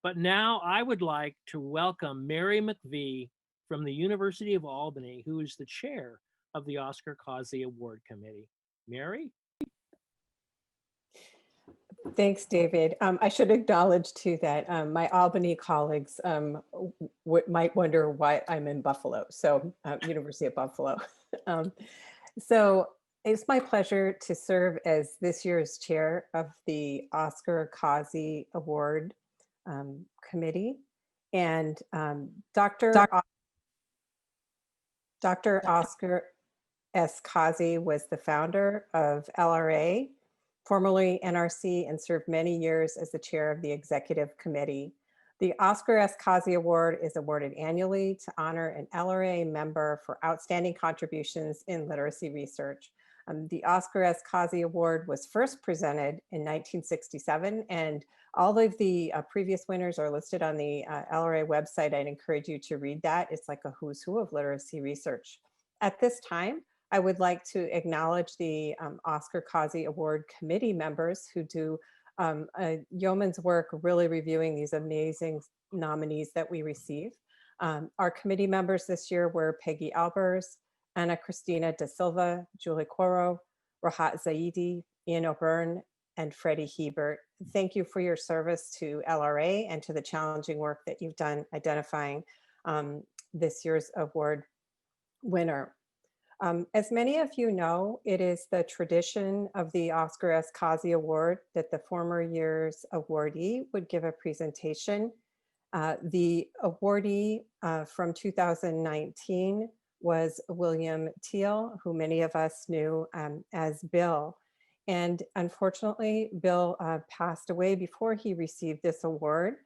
But now I would like to welcome Mary McVie from the University of Albany, who is the chair of the Oscar Causey Award Committee. Mary? Thanks, David. I should acknowledge too that my Albany colleagues might wonder why I'm in Buffalo, so University of Buffalo. um, so it's my pleasure to serve as this year's chair of the Oscar Causey Award Committee. And Dr. Oscar S. Causey was the founder of LRA, formerly NRC, and served many years as the chair of the executive committee. The Oscar S. Causey Award is awarded annually to honor an LRA member for outstanding contributions in literacy research. The Oscar S. Causey Award was first presented in 1967, and all of the previous winners are listed on the LRA website. I'd encourage you to read that. It's like a who's who of literacy research. At this time, I would like to acknowledge the Oscar Causey Award Committee members who do a yeoman's work really reviewing these amazing nominees that we receive. Our committee members this year were Peggy Albers, Ana Cristina da Silva, Julie Coro, Rahat Zaidi, Ian O'Byrne, and Freddie Hebert. Thank you for your service to LRA and to the challenging work that you've done identifying this year's award winner. As many of you know, it is the tradition of the Oscar S. Causey Award that the former year's awardee would give a presentation. The awardee from 2019 was William Teal, who many of us knew as Bill. And unfortunately, Bill passed away before he received this award.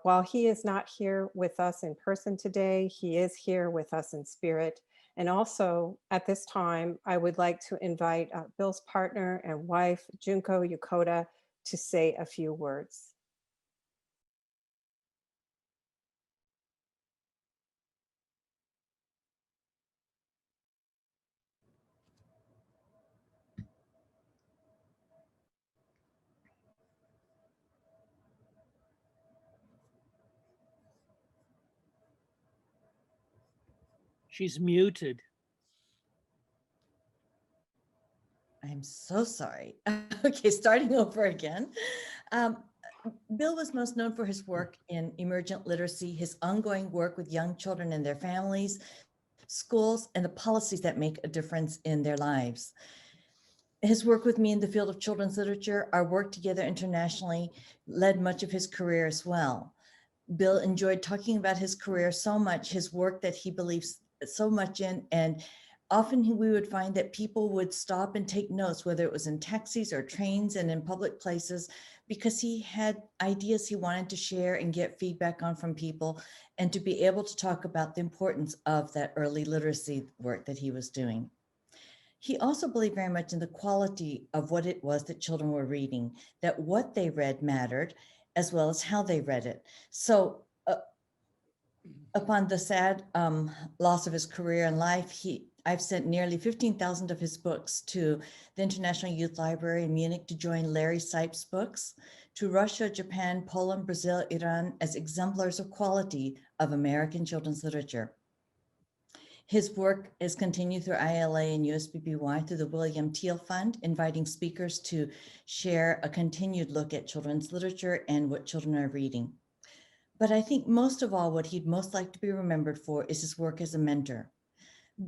While he is not here with us in person today, he is here with us in spirit. And also at this time, I would like to invite Bill's partner and wife, Junko Yokota, to say a few words. She's muted. I'm so sorry. Okay, starting over again. Bill was most known for his work in emergent literacy, his ongoing work with young children and their families, schools, and the policies that make a difference in their lives. His work with me in the field of children's literature, our work together internationally, led much of his career as well. Bill enjoyed talking about his career so much, his work that he believes so much in, and often we would find that people would stop and take notes, whether it was in taxis or trains and in public places, because he had ideas he wanted to share and get feedback on from people, and to be able to talk about the importance of that early literacy work that he was doing. He also believed very much in the quality of what it was that children were reading, that what they read mattered, as well as how they read it. So upon the sad loss of his career and life, I've sent nearly 15,000 of his books to the International Youth Library in Munich to join Larry Sipes' books, to Russia, Japan, Poland, Brazil, Iran, as exemplars of quality of American children's literature. His work is continued through ILA and USBBY through the William Teal Fund, inviting speakers to share a continued look at children's literature and what children are reading. But I think most of all, what he'd most like to be remembered for is his work as a mentor.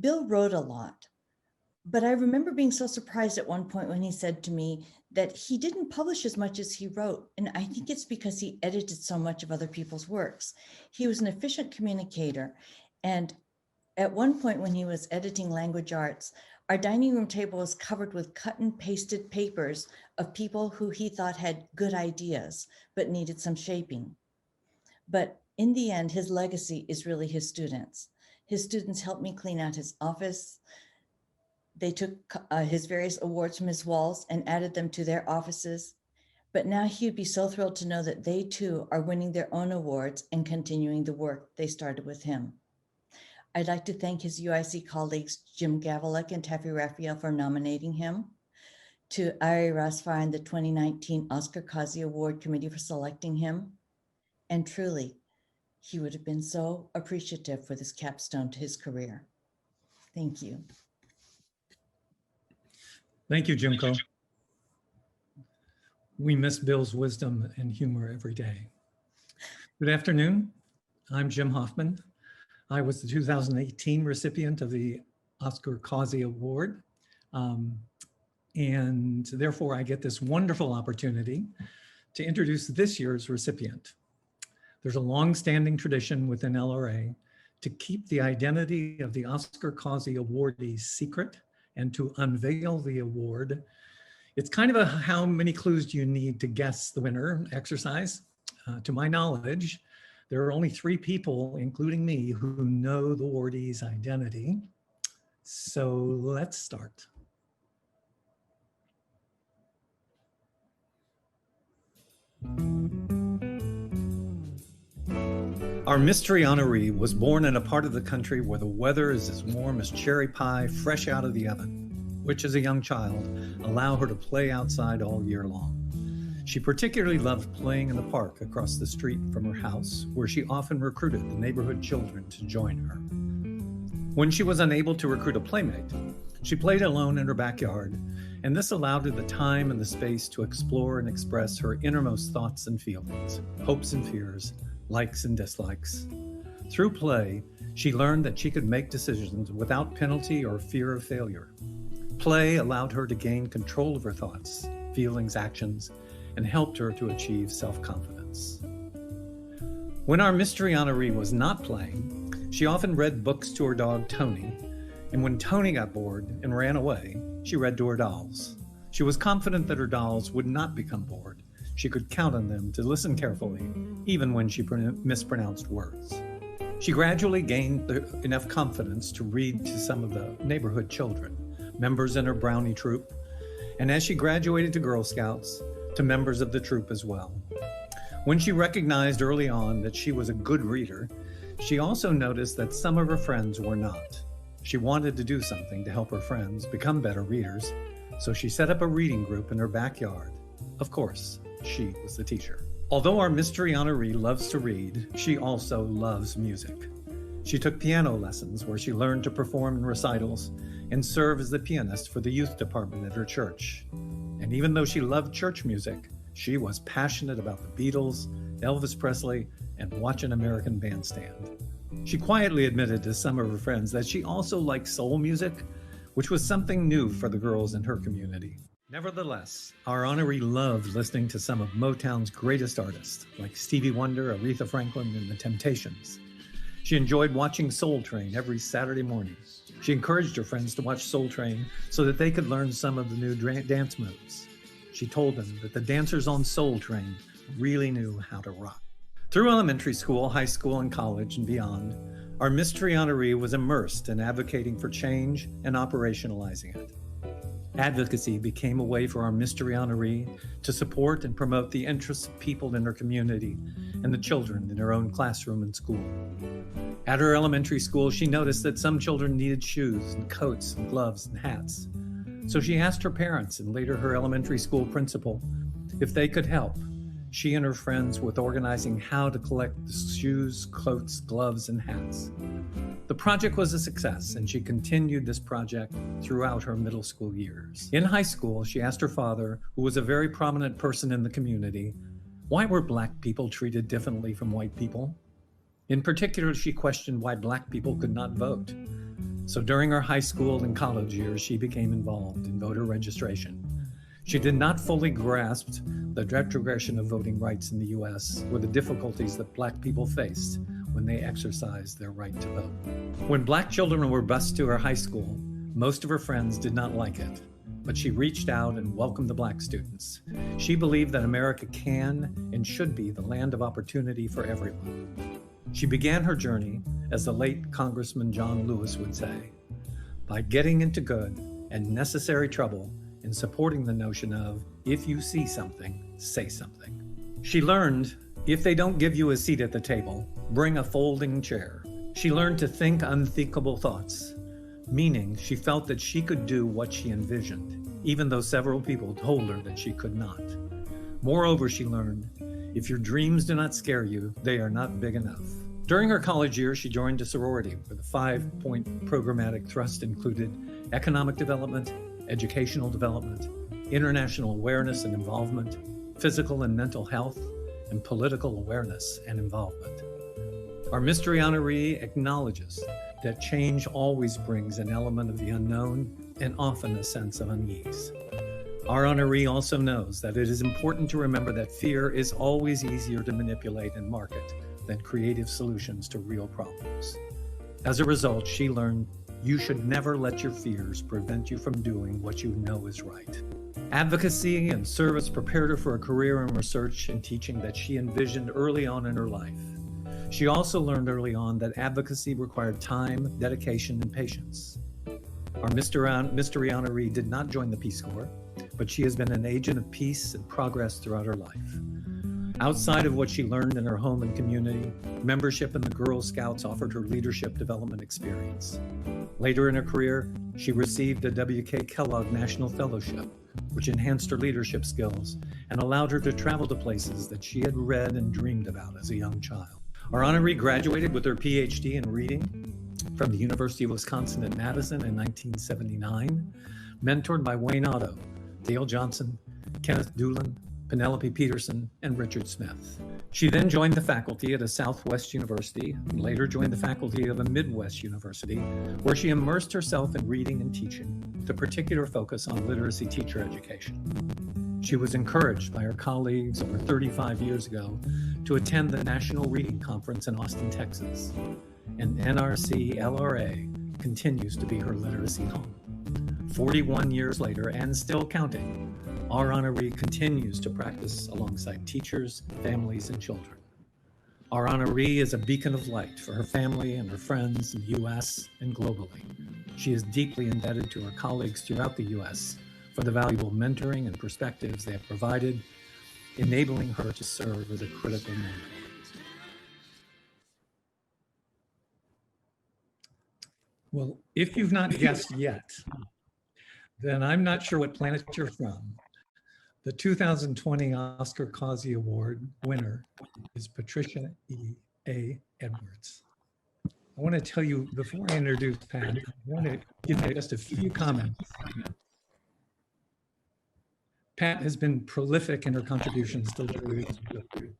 Bill wrote a lot, but I remember being so surprised at one point when he said to me that he didn't publish as much as he wrote. And I think it's because he edited so much of other people's works. He was an efficient communicator. And at one point when he was editing Language Arts, our dining room table was covered with cut and pasted papers of people who he thought had good ideas, but needed some shaping. But in the end, his legacy is really his students. His students helped me clean out his office. They took his various awards from his walls and added them to their offices. But now he'd be so thrilled to know that they too are winning their own awards and continuing the work they started with him. I'd like to thank his UIC colleagues, Jim Gavelek and Taffy Raphael, for nominating him, to Ari Rasfar and the 2019 Oscar Causey Award Committee for selecting him, And truly, he would have been so appreciative for this capstone to his career. Thank you. Thank you, Junko. We miss Bill's wisdom and humor every day. Good afternoon. I'm Jim Hoffman. I was the 2018 recipient of the Oscar Causey Award. And therefore I get this wonderful opportunity to introduce this year's recipient. There's a long-standing tradition within LRA to keep the identity of the Oscar Causey awardees secret and to unveil the award. It's kind of a how many clues do you need to guess the winner exercise. To my knowledge, there are only 3 people, including me, who know the awardee's identity. So let's start. Our mystery honoree was born in a part of the country where the weather is as warm as cherry pie fresh out of the oven, which as a young child allowed her to play outside all year long. She particularly loved playing in the park across the street from her house, where she often recruited the neighborhood children to join her. When she was unable to recruit a playmate, she played alone in her backyard, and this allowed her the time and the space to explore and express her innermost thoughts and feelings, hopes and fears, likes and dislikes. Through play, she learned that she could make decisions without penalty or fear of failure. Play allowed her to gain control of her thoughts, feelings, actions, and helped her to achieve self-confidence. When our mystery honoree was not playing, she often read books to her dog, Tony, and when Tony got bored and ran away, she read to her dolls. She was confident that her dolls would not become bored. She could count on them to listen carefully, even when she mispronounced words. She gradually gained enough confidence to read to some of the neighborhood children, members in her brownie troop, and as she graduated to Girl Scouts, to members of the troop as well. When she recognized early on that she was a good reader, she also noticed that some of her friends were not. She wanted to do something to help her friends become better readers, so she set up a reading group in her backyard. Of course, she was the teacher. Although our mystery honoree loves to read, she also loves music. She took piano lessons where she learned to perform in recitals and serve as the pianist for the youth department at her church. And even though she loved church music, she was passionate about the Beatles, Elvis Presley, and Watch an American Bandstand. She quietly admitted to some of her friends that she also liked soul music, which was something new for the girls in her community. Nevertheless, our honoree loved listening to some of Motown's greatest artists, like Stevie Wonder, Aretha Franklin, and The Temptations. She enjoyed watching Soul Train every Saturday morning. She encouraged her friends to watch Soul Train so that they could learn some of the new dance moves. She told them that the dancers on Soul Train really knew how to rock. Through elementary school, high school, and college and beyond, our mystery honoree was immersed in advocating for change and operationalizing it. Advocacy became a way for our mystery honoree to support and promote the interests of people in her community and the children in her own classroom and school. At her elementary school, she noticed that some children needed shoes and coats and gloves and hats. So she asked her parents and later her elementary school principal if they could help. She and her friends with organizing how to collect the shoes, coats, gloves, and hats. The project was a success, and she continued this project throughout her middle school years. In high school, she asked her father, who was a very prominent person in the community, why were Black people treated differently from white people? In particular, she questioned why Black people could not vote. So during her high school and college years, she became involved in voter registration. She did not fully grasp the retrogression of voting rights in the U.S. or the difficulties that Black people faced when they exercised their right to vote. When Black children were bused to her high school, most of her friends did not like it, but she reached out and welcomed the Black students. She believed that America can and should be the land of opportunity for everyone. She began her journey, as the late Congressman John Lewis would say, by getting into good and necessary trouble in supporting the notion of, if you see something, say something. She learned, if they don't give you a seat at the table, bring a folding chair. She learned to think unthinkable thoughts, meaning she felt that she could do what she envisioned, even though several people told her that she could not. Moreover, she learned, If your dreams do not scare you, they are not big enough. During her college years, she joined a sorority where the 5-point programmatic thrust included economic development, educational development, international awareness and involvement, physical and mental health, and political awareness and involvement. Our mystery honoree acknowledges that change always brings an element of the unknown and often a sense of unease. Our honoree also knows that it is important to remember that fear is always easier to manipulate and market than creative solutions to real problems. As a result, she learned you should never let your fears prevent you from doing what you know is right. Advocacy and service prepared her for a career in research and teaching that she envisioned early on in her life. She also learned early on that advocacy required time, dedication, and patience. Our mystery honoree did not join the Peace Corps, but she has been an agent of peace and progress throughout her life. Outside of what she learned in her home and community, membership in the Girl Scouts offered her leadership development experience. Later in her career, she received a W.K. Kellogg National Fellowship, which enhanced her leadership skills and allowed her to travel to places that she had read and dreamed about as a young child. Our honoree graduated with her PhD in reading from the University of Wisconsin at Madison in 1979, mentored by Wayne Otto, Dale Johnson, Kenneth Doolan, Penelope Peterson, and Richard Smith. She then joined the faculty at a Southwest university and later joined the faculty of a Midwest university, where she immersed herself in reading and teaching with a particular focus on literacy teacher education. She was encouraged by her colleagues over 35 years ago to attend the National Reading Conference in Austin, Texas, and NRC LRA continues to be her literacy home. 41 years later and still counting, our honoree continues to practice alongside teachers, families, and children. Our honoree is a beacon of light for her family and her friends in the U.S. and globally. She is deeply indebted to her colleagues throughout the U.S. for the valuable mentoring and perspectives they have provided, enabling her to serve as a critical mentor. Well, if you've not guessed yet, then I'm not sure what planet you're from. The 2020 Oscar Causey Award winner is Patricia E.A. Edwards. I want to tell you, before I introduce Pat, I want to give you just a few comments. Pat has been prolific in her contributions to literature. You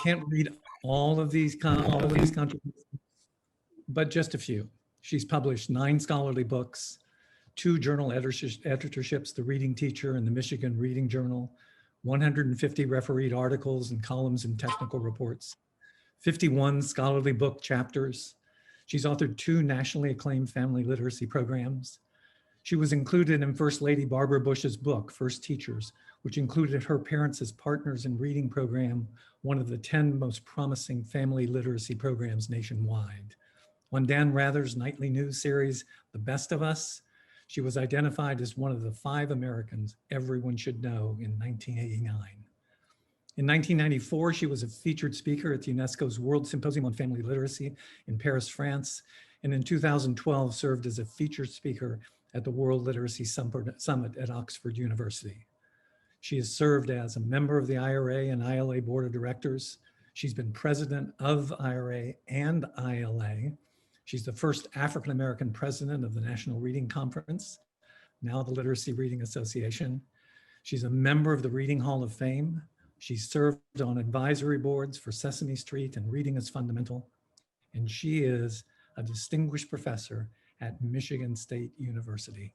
can't read all of these contributions, but just a few. She's published 9 scholarly books, 2 journal editorships, The Reading Teacher and the Michigan Reading Journal, 150 refereed articles and columns and technical reports, 51 scholarly book chapters. She's authored 2 nationally acclaimed family literacy programs. She was included in First Lady Barbara Bush's book, First Teachers, which included her parents as partners in reading program, one of the 10 most promising family literacy programs nationwide. On Dan Rather's nightly news series, The Best of Us, she was identified as one of the 5 Americans everyone should know in 1989. In 1994, she was a featured speaker at UNESCO's World Symposium on Family Literacy in Paris, France, and in 2012 served as a featured speaker at the World Literacy Summit at Oxford University. She has served as a member of the IRA and ILA Board of Directors. She's been president of IRA and ILA. She's the first African-American president of the National Reading Conference, now the Literacy Reading Association. She's a member of the Reading Hall of Fame. She served on advisory boards for Sesame Street and Reading is Fundamental. And she is a distinguished professor at Michigan State University.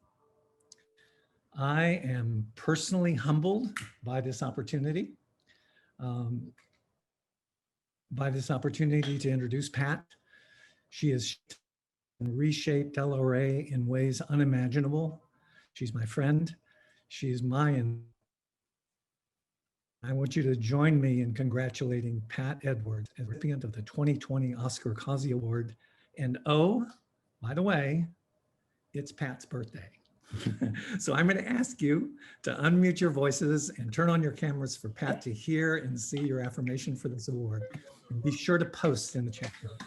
I am personally humbled by this opportunity to introduce Pat. She has reshaped LRA in ways unimaginable. She's my friend. She's mine. I want you to join me in congratulating Pat Edwards as recipient of the 2020 Oscar Causey Award. And oh, by the way, it's Pat's birthday. So I'm going to ask you to unmute your voices and turn on your cameras for Pat to hear and see your affirmation for this award. And be sure to post in the chat room.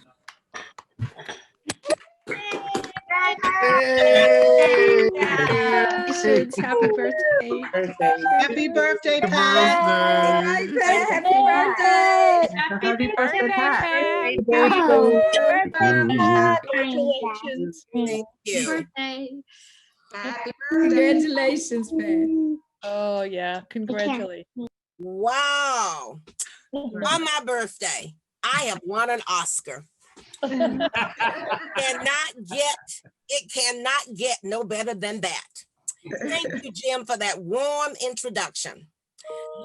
Hey! Congratulations. Happy birthday. Happy birthday, Pat. Happy birthday. Happy birthday, Pat. Congratulations. Thank you. Birthday. Happy Congratulations, Pat. Oh, yeah. Congratulations. Wow. On my birthday, I have won an Oscar. It cannot get no better than that. Thank you, Jim, for that warm introduction.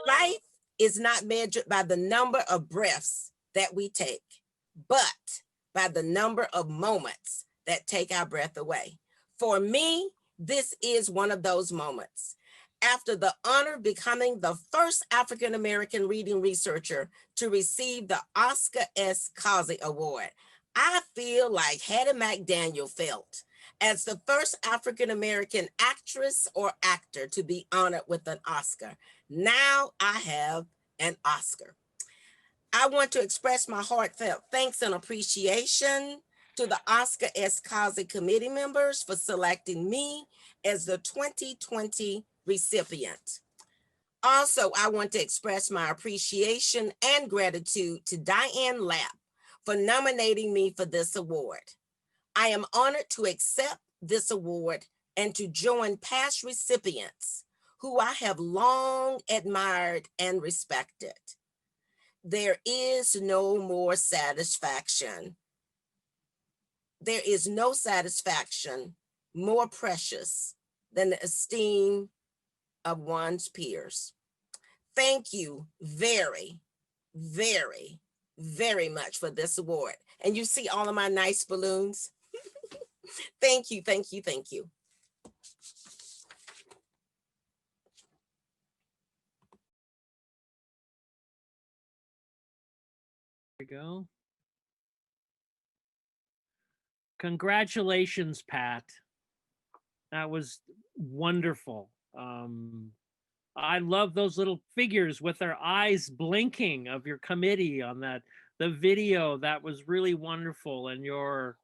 Life is not measured by the number of breaths that we take, but by the number of moments that take our breath away. For me, this is one of those moments. After the honor of becoming the first African-American reading researcher to receive the Oscar S. Causey Award, I feel like Hattie McDaniel felt as the first African-American actress or actor to be honored with an Oscar. Now I have an Oscar. I want to express my heartfelt thanks and appreciation to the Oscar S. Causey committee members for selecting me as the 2020 recipient. Also, I want to express my appreciation and gratitude to Diane Lapp for nominating me for this award. I am honored to accept this award and to join past recipients who I have long admired and respected. There is no more satisfaction. There is no satisfaction more precious than the esteem of one's peers. Thank you very, very, very much for this award. And you see all of my nice balloons? Thank you, thank you, thank you. There you go. Congratulations, Pat. That was wonderful. I love those little figures with their eyes blinking of your committee on the video. That was really wonderful. And your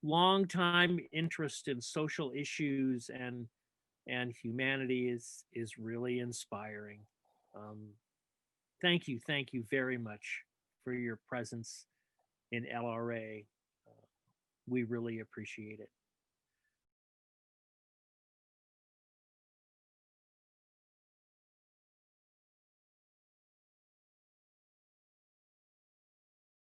longtime interest in social issues and humanity is really inspiring. Thank you very much for your presence in LRA. We really appreciate it.